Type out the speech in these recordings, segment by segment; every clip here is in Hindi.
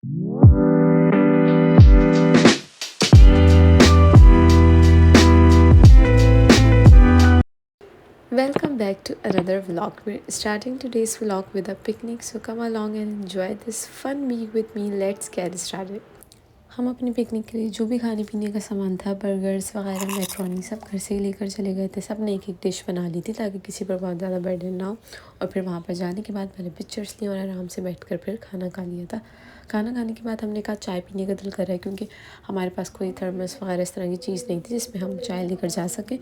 Welcome back to another vlog. We're starting today's vlog with a picnic, so come along and enjoy this fun week with me. Let's get started. हम अपनी पिकनिक के लिए जो भी खाने पीने का सामान था, बर्गर्स वगैरह, मैक्रोनी, सब घर से ही लेकर चले गए थे। सब ने एक एक डिश बना ली थी ताकि किसी पर बहुत ज़्यादा बर्डन ना हो। और फिर वहाँ पर जाने के बाद मैंने पिक्चर्स ली और आराम से बैठकर फिर खाना खा लिया था। खाना खाने के बाद हमने कहा चाय पीने का दिल कर रहा है, क्योंकि हमारे पास कोई थर्मस वगैरह इस तरह की चीज़ नहीं थी जिसमें हम चाय लेकर जा सकें।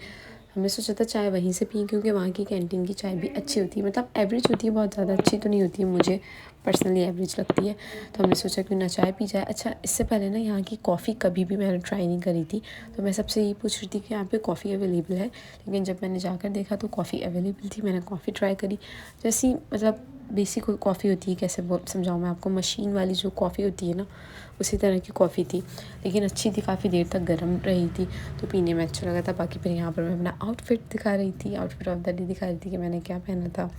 हमने सोचा था चाय वहीं से पिए, क्योंकि वहाँ की कैंटीन की चाय भी अच्छी होती है, मतलब एवरेज होती है, बहुत ज़्यादा अच्छी तो नहीं होती है, मुझे पर्सनली एवरेज लगती है। तो हमने सोचा क्यों ना चाय पी जाए। अच्छा, इससे पहले ना यहाँ की कॉफ़ी कभी भी मैंने ट्राई नहीं करी थी, तो मैं सबसे यही पूछ रही थी कि यहाँ पे कॉफ़ी अवेलेबल है। लेकिन जब मैंने जाकर देखा तो कॉफ़ी अवेलेबल थी। मैंने कॉफ़ी ट्राई करी, जैसी मतलब बेसिक कॉफ़ी होती है, कैसे समझाऊँ मैं आपको, मशीन वाली जो कॉफ़ी होती है ना, उसी तरह की कॉफ़ी थी, लेकिन अच्छी थी, काफ़ी देर तक गर्म रही थी, तो पीने में अच्छा लगा था। बाकी फिर यहाँ पर मैं अपना आउटफिट दिखा रही थी, आउटफिट ऑफ द डे दिखा रही थी कि मैंने क्या पहना था।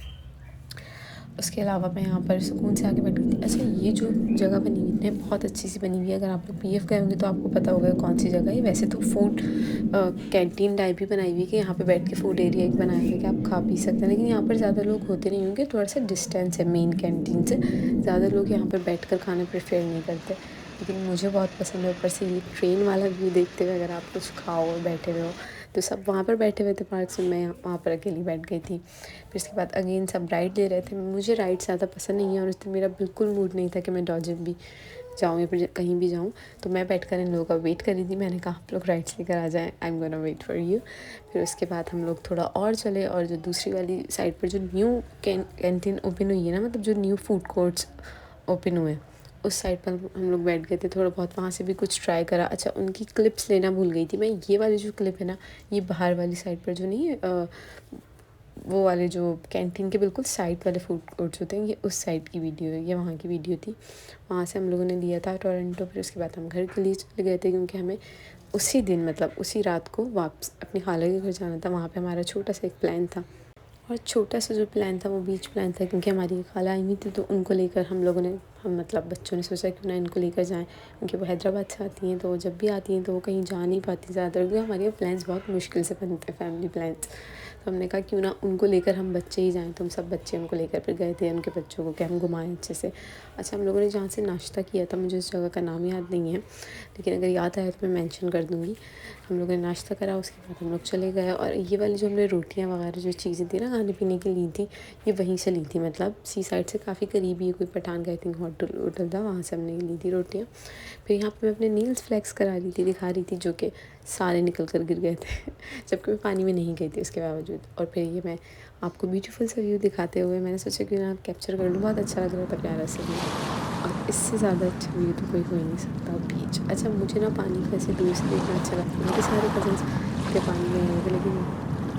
उसके अलावा मैं यहाँ पर सुकून से आके बैठ गई थी। अच्छा, ये जो जगह बनी हुई है बहुत अच्छी सी बनी हुई है। अगर आप लोग पीएफ गए होंगे तो आपको पता होगा कौन सी जगह है। वैसे तो फूड कैंटीन टाइप ही बनाई हुई है कि यहाँ पे बैठ के फूड एरिया एक बनाया हुआ है कि आप खा पी सकते हैं, लेकिन यहाँ पर ज़्यादा लोग होते नहीं होंगे, थोड़ा सा डिस्टेंस है मेन कैंटीन से। ज़्यादा लोग यहाँ पर बैठ कर खाना प्रेफर नहीं करते, लेकिन मुझे बहुत पसंद है। ऊपर से ये ट्रेन वाला व्यू देखते हुए अगर आप कुछ खाओ और बैठे हुए हो, तो सब वहाँ पर बैठे हुए थे पार्क में, मैं वहाँ पर अकेली बैठ गई थी। फिर इसके बाद अगेन सब राइड ले रहे थे। मुझे राइड ज़्यादा पसंद नहीं है और उस दिन मेरा बिल्कुल मूड नहीं था कि मैं डॉजिंग भी जाऊँ या फिर कहीं भी जाऊँ, तो मैं बैठ कर इन लोगों का वेट कर रही थी। मैंने कहा आप लोग राइड्स लेकर आ जाएँ, I am gonna wait for you. फिर उसके बाद हम लोग थोड़ा और चले, और जो दूसरी वाली साइड पर जो न्यू कैंटीन ओपन हुई है ना, मतलब जो न्यू फूड कोर्ट्स ओपन हुए, उस साइड पर हम लोग बैठ गए थे थोड़ा बहुत, वहाँ से भी कुछ ट्राई करा। अच्छा, उनकी क्लिप्स लेना भूल गई थी मैं। ये वाली जो क्लिप है ना, ये बाहर वाली साइड पर जो नहीं है, वो वाले जो कैंटीन के बिल्कुल साइड वाले फूड कोर्ट्स होते हैं, ये उस साइड की वीडियो है, ये वहाँ की वीडियो थी। वहाँ से हम लोगों ने लिया था टोरंटो। फिर उसके बाद हम घर के लिए चले गए थे, क्योंकि हमें उसी दिन मतलब उसी रात को वापस अपनी खाला के घर जाना था। वहाँ पे हमारा छोटा सा एक प्लान था, और छोटा सा जो प्लान था वो बीच प्लान था, क्योंकि हमारी खाला आई हुई थी, तो उनको लेकर हम लोगों ने, हम मतलब बच्चों ने सोचा क्यों ना इनको लेकर जाएं, क्योंकि वो हैदराबाद से आती हैं, तो जब भी आती हैं तो वो कहीं जा नहीं पाती ज़्यादा, क्योंकि हमारे प्लान्स बहुत मुश्किल से बनते हैं, फैमिली प्लान्स। तो हमने कहा क्यों ना उनको लेकर हम बच्चे ही जाएँ, तो हम सब बच्चे उनको लेकर फिर गए थे, उनके बच्चों को कि हम घुमाएँ अच्छे से। अच्छा, हम लोगों ने जहाँ से नाश्ता किया था, मुझे उस जगह का नाम याद नहीं है, लेकिन अगर याद आया तो मैं मेंशन कर दूँगी। हम लोगों ने नाश्ता करा, उसके बाद हम लोग चले गए, और ये वाली जो हमने रोटियां वगैरह जो चीज़ें थी ना खाने पीने की ली थी, ये वहीं से ली थी, मतलब सी साइड से काफ़ी करीब ही कोई पठान का आई थिंक होटल था, वहाँ से हमने ली थी रोटियाँ। फिर यहाँ पे मैं अपने नील्स फ्लेक्स करा रही थी, दिखा रही थी, जो कि सारे निकल कर गिर गए थे जबकि मैं पानी में नहीं गई थी उसके बावजूद। और फिर ये मैं आपको ब्यूटीफुल सा व्यू दिखाते हुए मैंने सोचा कि ना कैप्चर कर लूँ, बहुत अच्छा लग रहा था, प्यारा सा व्यू, और इससे ज़्यादा अच्छा व्यू तो कोई हो ही नहीं सकता बीच। अच्छा, मुझे ना पानी को ऐसे दूर से देखना अच्छा लगता है, मेरे सारे कज़न्स के पानी में गए थे, लेकिन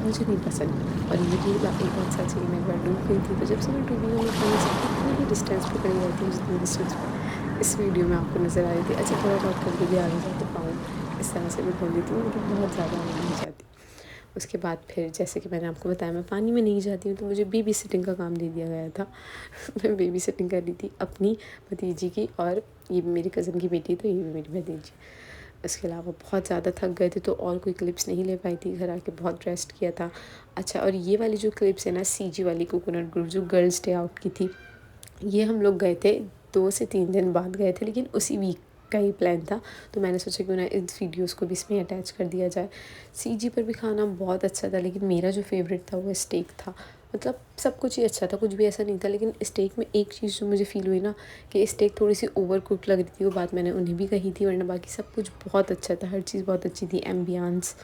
मुझे नहीं पसंद। और ये भी एक बात सच है कि मैं एक बार डूब गई थी, तो जब से मैं डूबी हूँ मैं पानी से इतनी ही डिस्टेंस पे खड़ी रहती हूँ जितनी डिस्टेंस पे इस वीडियो में आपको नज़र आ रही थी। अच्छा, थोड़ा बहुत करके भी आगे जाके पाऊँ, इस तरह से भी बोल देती हूँ, लेकिन बहुत ज़्यादा आगे नहीं जाती। उसके बाद फिर जैसे कि मैंने आपको बताया मैं पानी में नहीं जाती हूँ, तो मुझे बेबी सिटिंग का काम दे दिया गया था मैं बेबी सिटिंग कर रही थी अपनी भतीजी की, और ये भी मेरी कज़न की बेटी, तो ये भी मेरी भतीजी। उसके अलावा बहुत ज़्यादा थक गए थे, तो और कोई क्लिप्स नहीं ले पाई थी, घर आके बहुत रेस्ट किया था। अच्छा, और ये वाली जो क्लिप्स है ना, सीजी वाली कोकोनट ग्रुप जो गर्ल्स डे आउट की थी, ये हम लोग गए थे 2 से 3 दिन बाद गए थे, लेकिन उसी वीक का ही प्लान था, तो मैंने सोचा क्यों ना इस वीडियोस को भी इसमें अटैच कर दिया जाए। सीजी पर भी खाना बहुत अच्छा था, लेकिन मेरा जो फेवरेट था वो स्टेक था। मतलब सब कुछ ही अच्छा था, कुछ भी ऐसा नहीं था, लेकिन स्टेक में एक चीज़ जो मुझे फ़ील हुई ना, कि स्टेक थोड़ी सी ओवर कुक लग रही थी, वो बात मैंने उन्हें भी कही थी, वरना बाकी सब कुछ बहुत अच्छा था, हर चीज़ बहुत अच्छी थी, एम्बियंस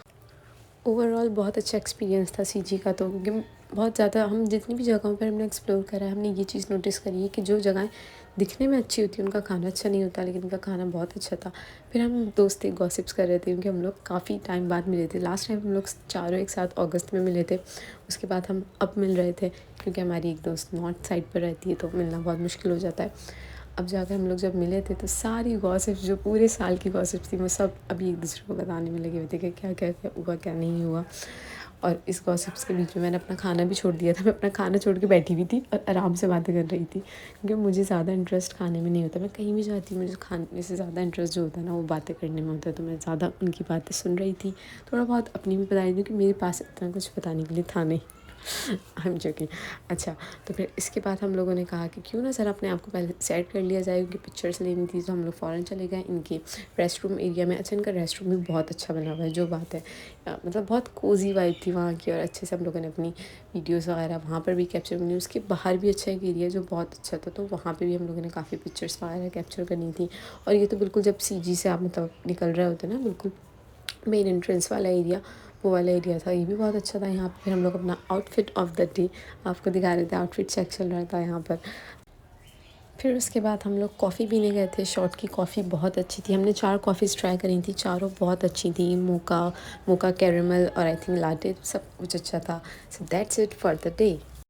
ओवरऑल बहुत अच्छा एक्सपीरियंस था सीजी का। तो क्योंकि बहुत ज़्यादा हम जितनी भी जगहों पर हमने एक्सप्लोर करा है, हमने ये चीज़ नोटिस करी है कि जो जगहें दिखने में अच्छी होती हैं उनका खाना अच्छा नहीं होता, लेकिन उनका खाना बहुत अच्छा था। फिर हम दोस्त एक गॉसिप्स कर रहे थे, क्योंकि हम लोग काफ़ी टाइम बाद मिले थे, लास्ट टाइम हम लोग चारों एक साथ अगस्त में मिले थे। उसके बाद हम अब मिल रहे थे, क्योंकि हमारी एक दोस्त नॉर्थ साइड पर रहती है, तो मिलना बहुत मुश्किल हो जाता है। अब जाकर हम लोग जब मिले थे, तो सारी गॉसिप्स जो पूरे साल की गॉसिप्स थी, वो सब अभी एक दूसरे को बताने में लगे हुए थे कि क्या क्या क्या हुआ, क्या नहीं हुआ। और इस गॉसिप्स के बीच में मैंने अपना खाना भी छोड़ दिया था। मैं अपना खाना छोड़ के बैठी हुई थी और आराम से बातें कर रही थी, क्योंकि मुझे ज़्यादा इंटरेस्ट खाने में नहीं होता। मैं कहीं भी जाती हूँ, मुझे खाने से ज़्यादा इंटरेस्ट जो होता है ना वो बातें करने में होता है। तो मैं ज़्यादा उनकी बातें सुन रही थी, थोड़ा बहुत अपनी भी बता रही थी कि मेरे पास इतना कुछ बताने के लिए था नहीं। I am joking. अच्छा, तो फिर इसके बाद हम लोगों ने कहा कि क्यों ना सर अपने आप को पहले सेट कर लिया जाए, क्योंकि पिक्चर्स लेनी थी। तो हम लोग फ़ौरन चले गए इनके रेस्ट रूम एरिया में। अच्छा, इनका रेस्ट रूम भी बहुत अच्छा बना हुआ है, जो बात है मतलब बहुत कोजी वाइब थी वहाँ की, और अच्छे से हम लोगों ने अपनी वीडियोज़ वगैरह वहाँ पर भी कैप्चर करनी। उसके बाहर भी अच्छा एक एरिया जो बहुत अच्छा था, तो वहाँ पर भी हम लोगों ने काफ़ी पिक्चर्स वगैरह कैप्चर करनी थी। और ये तो बिल्कुल जब CG से आप मतलब निकल रहे होते ना, बिल्कुल मेन एंट्रेंस वाला एरिया, वो वाला एरिया था। ये भी बहुत अच्छा था। यहाँ पर फिर हम लोग अपना आउटफिट ऑफ द डे आपको दिखा रहे थे, आउटफिट चेक चल रहा था यहाँ पर। फिर उसके बाद हम लोग कॉफ़ी पीने गए थे। शॉट की कॉफ़ी बहुत अच्छी थी। हमने 4 कॉफ़ीज़ ट्राई करी थी, चारों बहुत अच्छी थी। मोका, मोका कैरेमल और आई थिंक लाटे, सब कुछ अच्छा था। So that's it for the day.